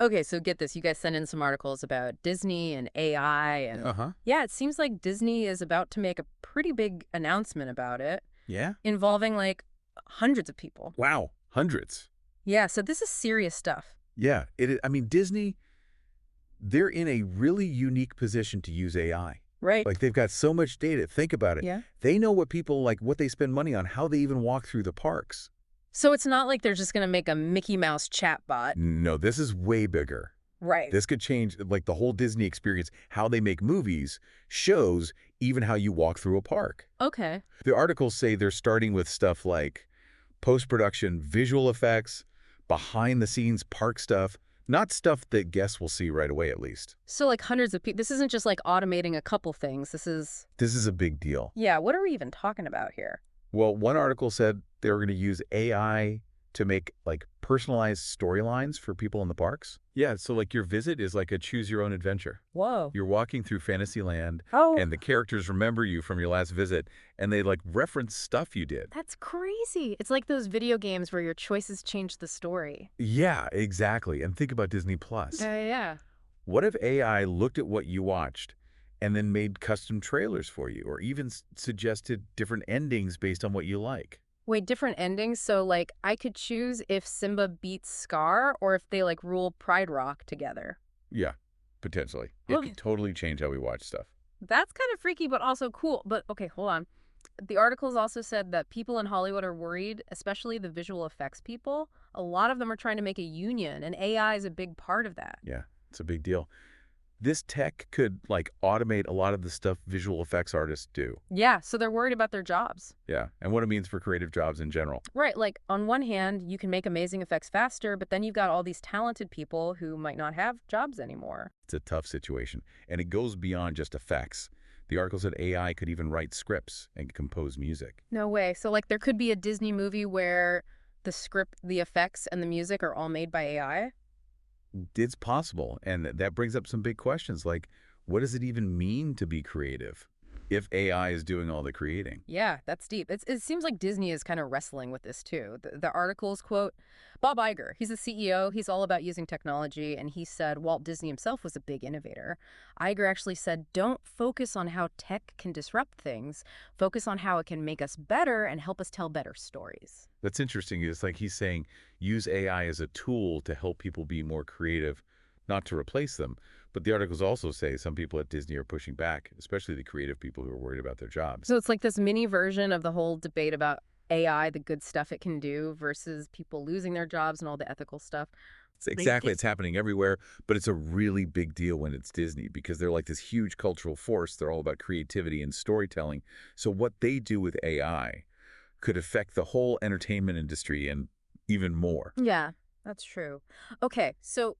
Okay, so get this. You guys sent in some articles about Disney and AI, and Uh-huh. yeah, it seems like Disney is about to make a pretty big announcement about it, Yeah? involving like hundreds of people. Wow. Hundreds. Yeah, so this is serious stuff. Yeah. I mean, Disney, they're in a really unique position to use AI. Right. Like, they've got so much data. Think about it. Yeah. They know what people like, what they spend money on, how they even walk through the parks. So it's not like they're just going to make a Mickey Mouse chatbot. No, this is way bigger. Right. This could change, like, the whole Disney experience, how they make movies, shows, even how you walk through a park. Okay. The articles say they're starting with stuff like post-production visual effects, behind-the-scenes park stuff, not stuff that guests will see right away, at least. So like hundreds of people. This isn't just like automating a couple things. This is, This is a big deal. yeah, what are we even talking about here? Well, one article said they were going to use AI to make, like, personalized storylines for people in the parks. Yeah, so, like, your visit is like a choose-your-own-adventure. Whoa. You're walking through Fantasyland, Oh, and the characters remember you from your last visit, and they, like, reference stuff you did. that's crazy. It's like those video games where your choices change the story. Yeah, exactly. And think about Disney Plus. Yeah. What if AI looked at what you watched and then made custom trailers for you, or even suggested different endings based on what you like? Wait, different endings? So, like, I could choose if Simba beats Scar or if they, like, rule Pride Rock together. Yeah, potentially. It Okay. could totally change how we watch stuff. That's kind of freaky, but also cool. But, okay, hold on. The articles also said that people in Hollywood are worried, especially the visual effects people. A lot of them are trying to make a union, and AI is a big part of that. Yeah, it's a big deal. This tech could, like, automate a lot of the stuff visual effects artists do. Yeah, so they're worried about their jobs. Yeah, and what it means for creative jobs in general. Right, like on one hand, you can make amazing effects faster, but then you've got all these talented people who might not have jobs anymore. It's a tough situation, and it goes beyond just effects. The article said AI could even write scripts and compose music. No way. So, like, there could be a Disney movie where the script, the effects, and the music are all made by AI? It's possible, and that brings up some big questions, like, what does it even mean to be creative if AI is doing all the creating? Yeah, that's deep. It seems like Disney is kind of wrestling with this too. The articles quote Bob Iger. He's the CEO. He's all about using technology. And he said Walt Disney himself was a big innovator. Iger actually said, don't focus on how tech can disrupt things. Focus on how it can make us better and help us tell better stories. That's interesting. It's like he's saying use AI as a tool to help people be more creative, not to replace them. But the articles also say some people at Disney are pushing back, especially the creative people who are worried about their jobs. So it's like this mini version of the whole debate about AI, the good stuff it can do versus people losing their jobs and all the ethical stuff. Exactly. It's happening everywhere, but it's a really big deal when it's Disney because they're like this huge cultural force. They're all about creativity and storytelling. So what they do with AI could affect the whole entertainment industry and even more. Yeah, that's true. Okay, so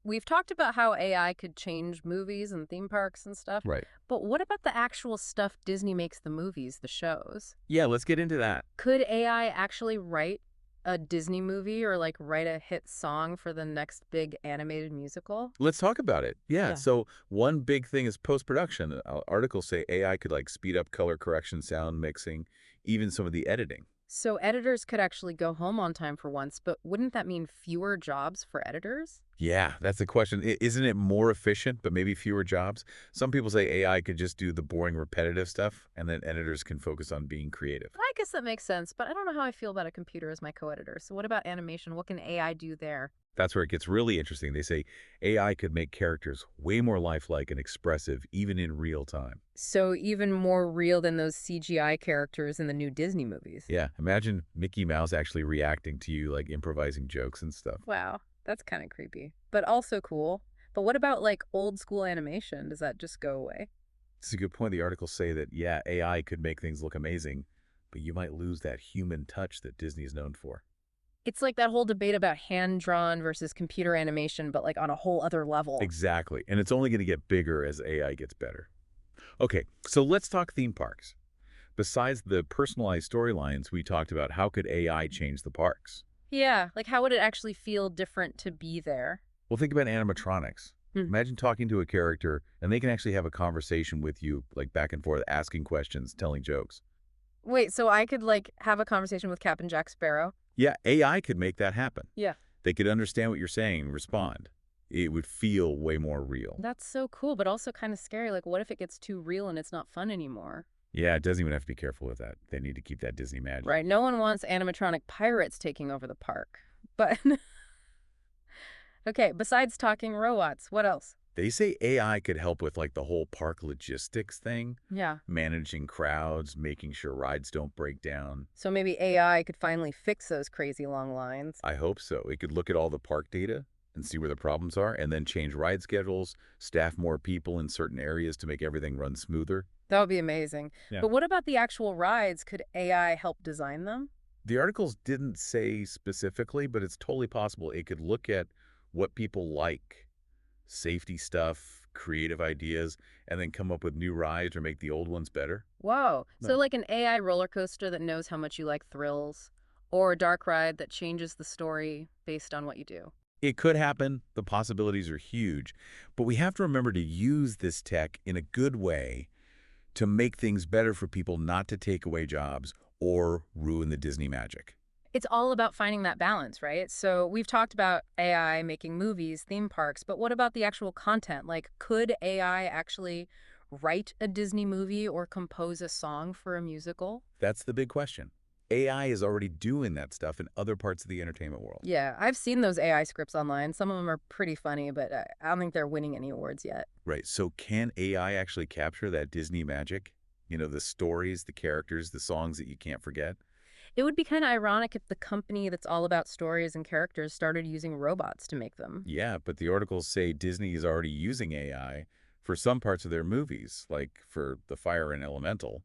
we've talked about how AI could change movies and theme parks and stuff, Right. but what about the actual stuff Disney makes the movies, the shows? Yeah, let's get into that. Could AI actually write a Disney movie or like write a hit song for the next big animated musical? Let's talk about it. Yeah. Yeah. So one big thing is post-production. Articles say AI could like speed up color correction, sound mixing, even some of the editing. So editors could actually go home on time for once, but wouldn't that mean fewer jobs for editors? Yeah, that's the question. Isn't it more efficient, but maybe fewer jobs? Some people say AI could just do the boring, repetitive stuff, and then editors can focus on being creative. I guess that makes sense, but I don't know how I feel about a computer as my co-editor. So what about animation? What can AI do there? That's where it gets really interesting. They say AI could make characters way more lifelike and expressive, even in real time. So even more real than those CGI characters in the new Disney movies. Yeah, imagine Mickey Mouse actually reacting to you, like improvising jokes and stuff. Wow, that's kind of creepy, but also cool. But what about like old school animation? Does that just go away? It's a good point. The articles say that, yeah, AI could make things look amazing, but you might lose that human touch that Disney's known for. It's like that whole debate about hand-drawn versus computer animation, but like on a whole other level. Exactly. And it's only going to get bigger as AI gets better. Okay, so let's talk theme parks. Besides the personalized storylines, we talked about how could AI change the parks. Yeah, like how would it actually feel different to be there? Well, think about animatronics. Hmm. Imagine talking to a character and they can actually have a conversation with you, like back and forth, asking questions, telling jokes. Wait, so I could like have a conversation with Captain Jack Sparrow? Yeah, AI could make that happen. Yeah. They could understand what you're saying and respond. It would feel way more real. That's so cool, but also kind of scary. Like, what if it gets too real and it's not fun anymore? Yeah, it doesn't even have to be careful with that. They need to keep that Disney magic. Right. No one wants animatronic pirates taking over the park. But, okay, besides talking robots, what else? They say AI could help with like the whole park logistics thing, Yeah. managing crowds, making sure rides don't break down. So maybe AI could finally fix those crazy long lines. I hope so. It could look at all the park data and see where the problems are and then change ride schedules, staff more people in certain areas to make everything run smoother. That would be amazing. Yeah. But what about the actual rides? Could AI help design them? The articles didn't say specifically, but it's totally possible it could look at what people like, safety stuff, creative ideas, and then come up with new rides or make the old ones better. Whoa. So No. like an AI roller coaster that knows how much you like thrills, or a dark ride that changes the story based on what you do. It could happen. The possibilities are huge. But we have to remember to use this tech in a good way to make things better for people, not to take away jobs or ruin the Disney magic. It's all about finding that balance, right? So we've talked about AI making movies, theme parks, but what about the actual content? Like, could AI actually write a Disney movie or compose a song for a musical? That's the big question. AI is already doing that stuff in other parts of the entertainment world. Yeah, I've seen those AI scripts online. Some of them are pretty funny, but I don't think they're winning any awards yet. Right. So can AI actually capture that Disney magic? You know, the stories, the characters, the songs that you can't forget? It would be kind of ironic if the company that's all about stories and characters started using robots to make them. Yeah, but the articles say Disney is already using AI for some parts of their movies, like for The Fire and Elemental,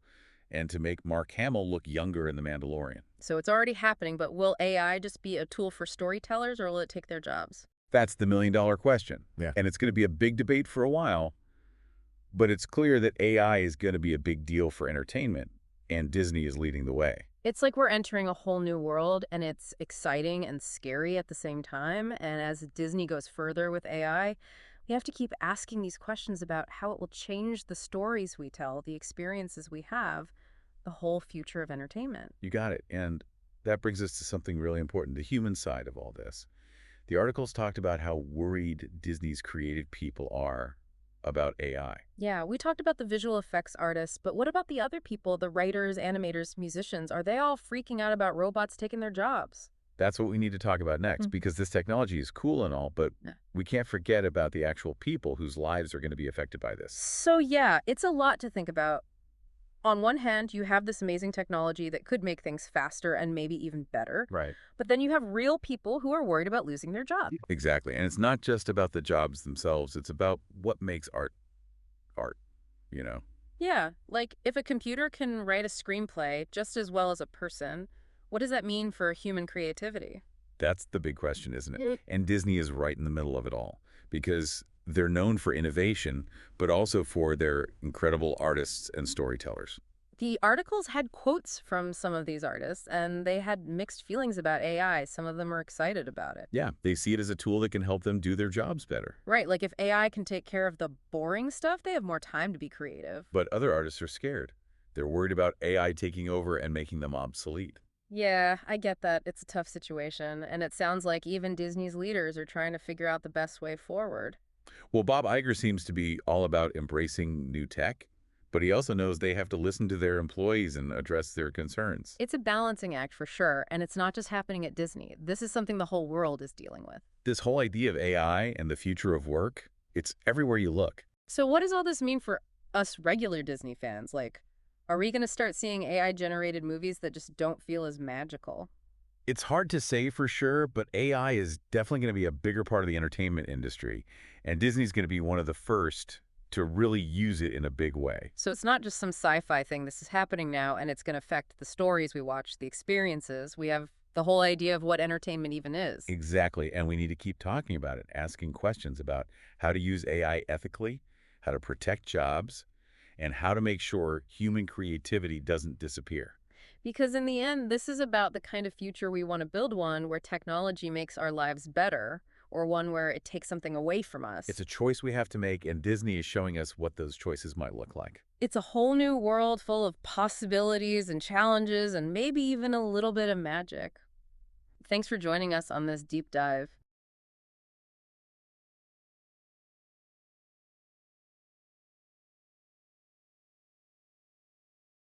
and to make Mark Hamill look younger in The Mandalorian. So it's already happening, but will AI just be a tool for storytellers or will it take their jobs? That's the million-dollar question. Yeah. And it's going to be a big debate for a while, but it's clear that AI is going to be a big deal for entertainment, and Disney is leading the way. It's like we're entering a whole new world and it's exciting and scary at the same time. And as Disney goes further with AI, we have to keep asking these questions about how it will change the stories we tell, the experiences we have, the whole future of entertainment. You got it. And that brings us to something really important, the human side of all this. The articles talked about how worried Disney's creative people are about AI. Yeah, we talked about the visual effects artists, but what about the other people, the writers, animators, musicians? Are they all freaking out about robots taking their jobs? That's what we need to talk about next, Mhm. because this technology is cool and all, but Yeah. we can't forget about the actual people whose lives are going to be affected by this. So, yeah, it's a lot to think about. On one hand, you have this amazing technology that could make things faster and maybe even better. Right. But then you have real people who are worried about losing their job. Exactly. And it's not just about the jobs themselves. It's about what makes art, you know? Yeah, like if a computer can write a screenplay just as well as a person, what does that mean for human creativity? That's the big question, isn't it? Mm. And Disney is right in the middle of it all because they're known for innovation, but also for their incredible artists and storytellers. The articles had quotes from some of these artists, and they had mixed feelings about AI. Some of them are excited about it. Yeah, they see it as a tool that can help them do their jobs better. Right, like if AI can take care of the boring stuff, they have more time to be creative. But other artists are scared. They're worried about AI taking over and making them obsolete. Yeah, I get that. It's a tough situation, and it sounds like even Disney's leaders are trying to figure out the best way forward. Well, Bob Iger seems to be all about embracing new tech, but he also knows they have to listen to their employees and address their concerns. It's a balancing act for sure, and it's not just happening at Disney. This is something the whole world is dealing with. This whole idea of AI and the future of work, it's everywhere you look. So what does all this mean for us regular Disney fans? Like, are we going to start seeing AI-generated movies that just don't feel as magical? It's hard to say for sure, but AI is definitely going to be a bigger part of the entertainment industry, and Disney's going to be one of the first to really use it in a big way. So it's not just some sci-fi thing. This is happening now, and it's going to affect the stories we watch, the experiences. We have the whole idea of what entertainment even is. Exactly, and we need to keep talking about it, asking questions about how to use AI ethically, how to protect jobs, and how to make sure human creativity doesn't disappear. Because in the end, this is about the kind of future we want to build, one where technology makes our lives better, or one where it takes something away from us. It's a choice we have to make, and Disney is showing us what those choices might look like. It's a whole new world full of possibilities and challenges and maybe even a little bit of magic. Thanks for joining us on this deep dive.